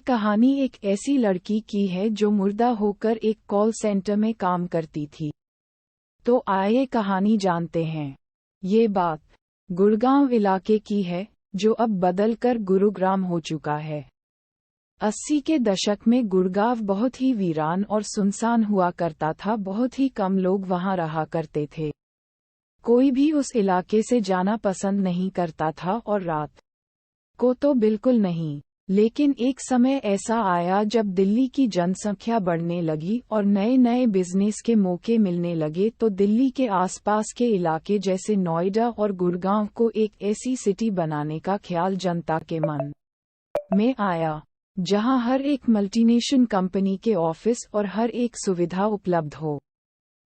कहानी एक ऐसी लड़की की है जो मुर्दा होकर एक कॉल सेंटर में काम करती थी। तो आइए कहानी जानते हैं। ये बात गुड़गांव इलाके की है, जो अब बदलकर गुरुग्राम हो चुका है। 80 के दशक में गुड़गांव बहुत ही वीरान और सुनसान हुआ करता था। बहुत ही कम लोग वहां रहा करते थे। कोई भी उस इलाके से जाना पसंद नहीं करता था, और रात को तो बिल्कुल नहीं। लेकिन एक समय ऐसा आया जब दिल्ली की जनसंख्या बढ़ने लगी और नए नए बिजनेस के मौके मिलने लगे, तो दिल्ली के आसपास के इलाके जैसे नोएडा और गुड़गांव को एक ऐसी सिटी बनाने का ख्याल जनता के मन में आया, जहां हर एक मल्टीनेशनल कंपनी के ऑफिस और हर एक सुविधा उपलब्ध हो।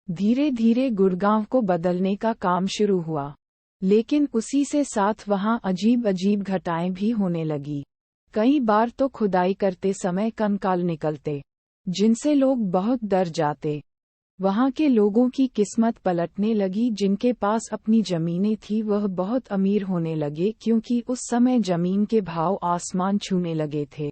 धीरे धीरे गुड़गांव को बदलने का काम शुरू हुआ, लेकिन उसी से साथ वहां अजीब अजीब घटनाएं भी होने लगी। कई बार तो खुदाई करते समय कंकाल निकलते, जिनसे लोग बहुत डर जाते। वहां के लोगों की किस्मत पलटने लगी। जिनके पास अपनी जमीनें थी वह बहुत अमीर होने लगे, क्योंकि उस समय जमीन के भाव आसमान छूने लगे थे।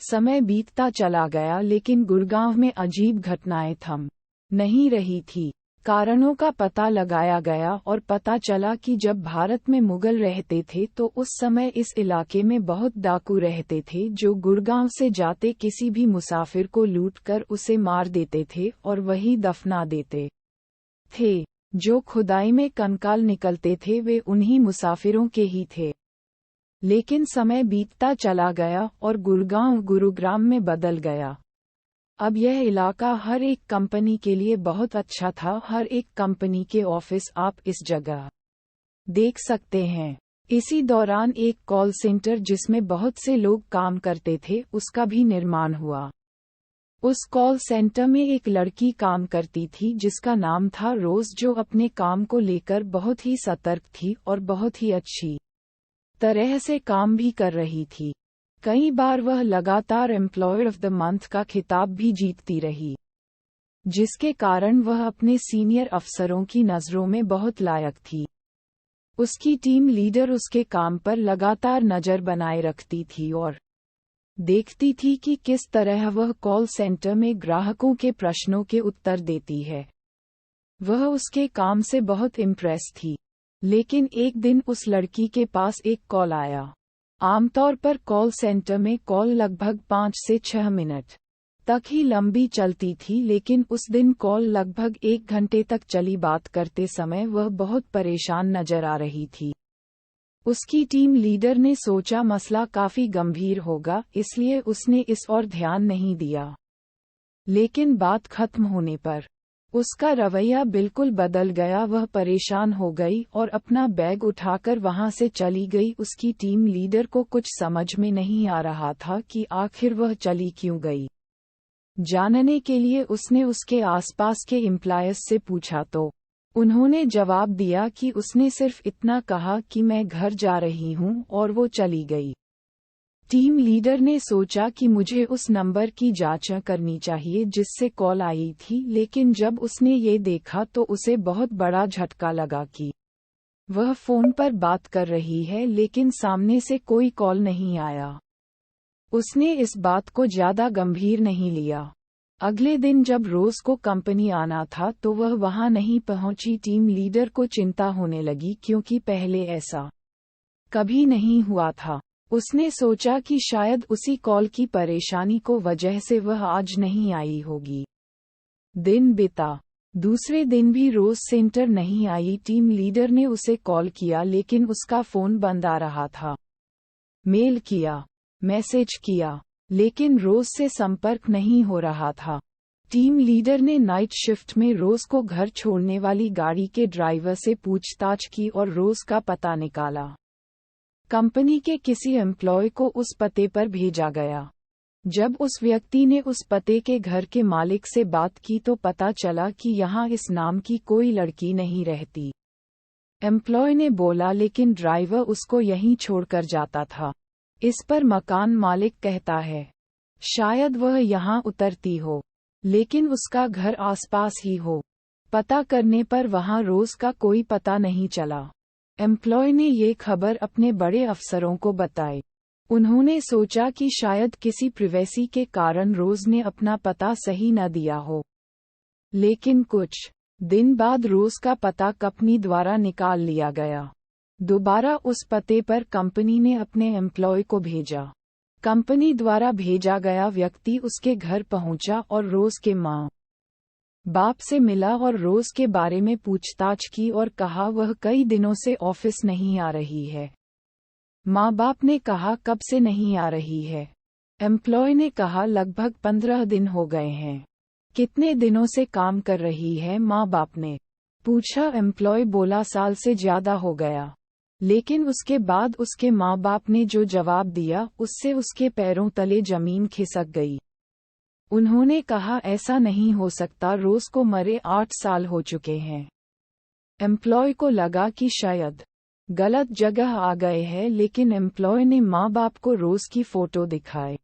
समय बीतता चला गया, लेकिन गुड़गांव में अजीब घटनाएं थम नहीं रही थी। कारणों का पता लगाया गया और पता चला कि जब भारत में मुगल रहते थे तो उस समय इस इलाके में बहुत डाकू रहते थे, जो गुड़गांव से जाते किसी भी मुसाफिर को लूटकर उसे मार देते थे और वही दफना देते थे। जो खुदाई में कंकाल निकलते थे वे उन्हीं मुसाफिरों के ही थे। लेकिन समय बीतता चला गया और गुड़गांव गुरुग्राम में बदल गया। अब यह इलाका हर एक कंपनी के लिए बहुत अच्छा था। हर एक कंपनी के ऑफिस आप इस जगह देख सकते हैं। इसी दौरान एक कॉल सेंटर जिसमें बहुत से लोग काम करते थे, उसका भी निर्माण हुआ। उस कॉल सेंटर में एक लड़की काम करती थी जिसका नाम था रोज, जो अपने काम को लेकर बहुत ही सतर्क थी और बहुत ही अच्छी तरह से काम भी कर रही थी। कई बार वह लगातार एम्प्लॉयर ऑफ द मंथ का खिताब भी जीतती रही, जिसके कारण वह अपने सीनियर अफसरों की नज़रों में बहुत लायक थी। उसकी टीम लीडर उसके काम पर लगातार नज़र बनाए रखती थी और देखती थी कि किस तरह वह कॉल सेंटर में ग्राहकों के प्रश्नों के उत्तर देती है। वह उसके काम से बहुत इम्प्रेस थी। लेकिन एक दिन उस लड़की के पास एक कॉल आया। आमतौर पर कॉल सेंटर में कॉल लगभग 5 से 6 मिनट तक ही लंबी चलती थी, लेकिन उस दिन कॉल लगभग 1 घंटे तक चली। बात करते समय वह बहुत परेशान नजर आ रही थी। उसकी टीम लीडर ने सोचा मसला काफी गंभीर होगा, इसलिए उसने इस ओर ध्यान नहीं दिया। लेकिन बात खत्म होने पर उसका रवैया बिल्कुल बदल गया। वह परेशान हो गई और अपना बैग उठाकर वहां से चली गई। उसकी टीम लीडर को कुछ समझ में नहीं आ रहा था कि आखिर वह चली क्यों गई। जानने के लिए उसने उसके आसपास के एम्प्लॉयर्स से पूछा, तो उन्होंने जवाब दिया कि उसने सिर्फ इतना कहा कि मैं घर जा रही हूं, और वो चली गई। टीम लीडर ने सोचा कि मुझे उस नंबर की जांच करनी चाहिए जिससे कॉल आई थी, लेकिन जब उसने ये देखा तो उसे बहुत बड़ा झटका लगा कि वह फोन पर बात कर रही है, लेकिन सामने से कोई कॉल नहीं आया। उसने इस बात को ज्यादा गंभीर नहीं लिया। अगले दिन जब रोज को कंपनी आना था तो वह वहां नहीं पहुंची। टीम लीडर को चिंता होने लगी, क्योंकि पहले ऐसा कभी नहीं हुआ था। उसने सोचा कि शायद उसी कॉल की परेशानी को वजह से वह आज नहीं आई होगी। दिन बीता। दूसरे दिन भी रोज सेंटर नहीं आई। टीम लीडर ने उसे कॉल किया, लेकिन उसका फोन बंद आ रहा था। मेल किया, मैसेज किया, लेकिन रोज से संपर्क नहीं हो रहा था। टीम लीडर ने नाइट शिफ्ट में रोज को घर छोड़ने वाली गाड़ी के ड्राइवर से पूछताछ की और रोज का पता निकाला। कंपनी के किसी एम्प्लॉय को उस पते पर भेजा गया। जब उस व्यक्ति ने उस पते के घर के मालिक से बात की तो पता चला कि यहाँ इस नाम की कोई लड़की नहीं रहती। एम्प्लॉय ने बोला, लेकिन ड्राइवर उसको यहीं छोड़कर जाता था। इस पर मकान मालिक कहता है, शायद वह यहाँ उतरती हो, लेकिन उसका घर आसपास ही हो। पता करने पर वहाँ रोज का कोई पता नहीं चला। एम्प्लॉय ने ये खबर अपने बड़े अफसरों को बताई। उन्होंने सोचा कि शायद किसी प्रिवेसी के कारण रोज ने अपना पता सही न दिया हो। लेकिन कुछ दिन बाद रोज का पता कंपनी द्वारा निकाल लिया गया। दोबारा उस पते पर कंपनी ने अपने एम्प्लॉय को भेजा। कंपनी द्वारा भेजा गया व्यक्ति उसके घर पहुंचा और रोज के माँ बाप से मिला और रोज के बारे में पूछताछ की और कहा वह कई दिनों से ऑफिस नहीं आ रही है। माँ बाप ने कहा कब से नहीं आ रही है। एम्प्लॉय ने कहा लगभग 15 दिन हो गए हैं। कितने दिनों से काम कर रही है, माँ बाप ने पूछा। एम्प्लॉय बोला साल से ज्यादा हो गया। लेकिन उसके बाद उसके माँ बाप ने जो जवाब दिया उससे उसके पैरों तले जमीन खिसक गई। उन्होंने कहा ऐसा नहीं हो सकता, रोज को मरे 8 साल हो चुके हैं। एम्प्लॉय को लगा कि शायद गलत जगह आ गए हैं, लेकिन एम्प्लॉय ने माँ बाप को रोज की फोटो दिखाई।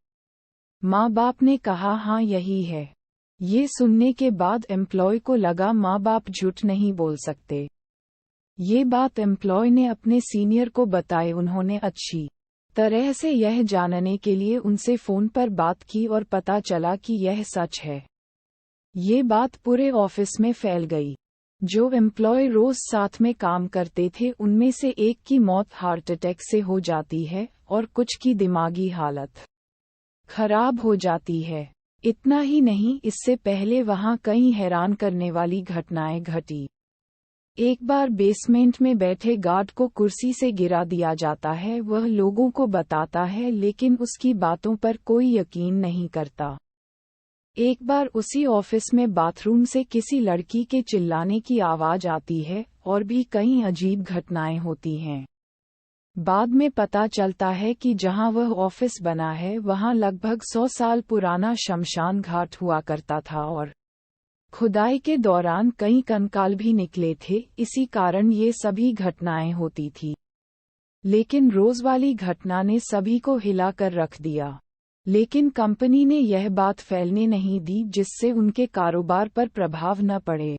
माँ बाप ने कहा हाँ यही है। ये सुनने के बाद एम्प्लॉय को लगा माँ बाप झूठ नहीं बोल सकते। ये बात एम्प्लॉय ने अपने सीनियर को बताई। उन्होंने अच्छी तरह से यह जानने के लिए उनसे फोन पर बात की और पता चला कि यह सच है। ये बात पूरे ऑफिस में फैल गई। जो एम्प्लॉय रोज साथ में काम करते थे उनमें से एक की मौत हार्ट अटैक से हो जाती है और कुछ की दिमागी हालत खराब हो जाती है। इतना ही नहीं, इससे पहले वहां कई हैरान करने वाली घटनाएं घटी। एक बार बेसमेंट में बैठे गार्ड को कुर्सी से गिरा दिया जाता है। वह लोगों को बताता है लेकिन उसकी बातों पर कोई यकीन नहीं करता। एक बार उसी ऑफिस में बाथरूम से किसी लड़की के चिल्लाने की आवाज आती है और भी कई अजीब घटनाएं होती हैं। बाद में पता चलता है कि जहां वह ऑफिस बना है वहां लगभग 100 साल पुराना शमशान घाट हुआ करता था और खुदाई के दौरान कई कंकाल भी निकले थे। इसी कारण ये सभी घटनाएं होती थी। लेकिन रोज वाली घटना ने सभी को हिला कर रख दिया। लेकिन कंपनी ने यह बात फैलने नहीं दी जिससे उनके कारोबार पर प्रभाव न पड़े।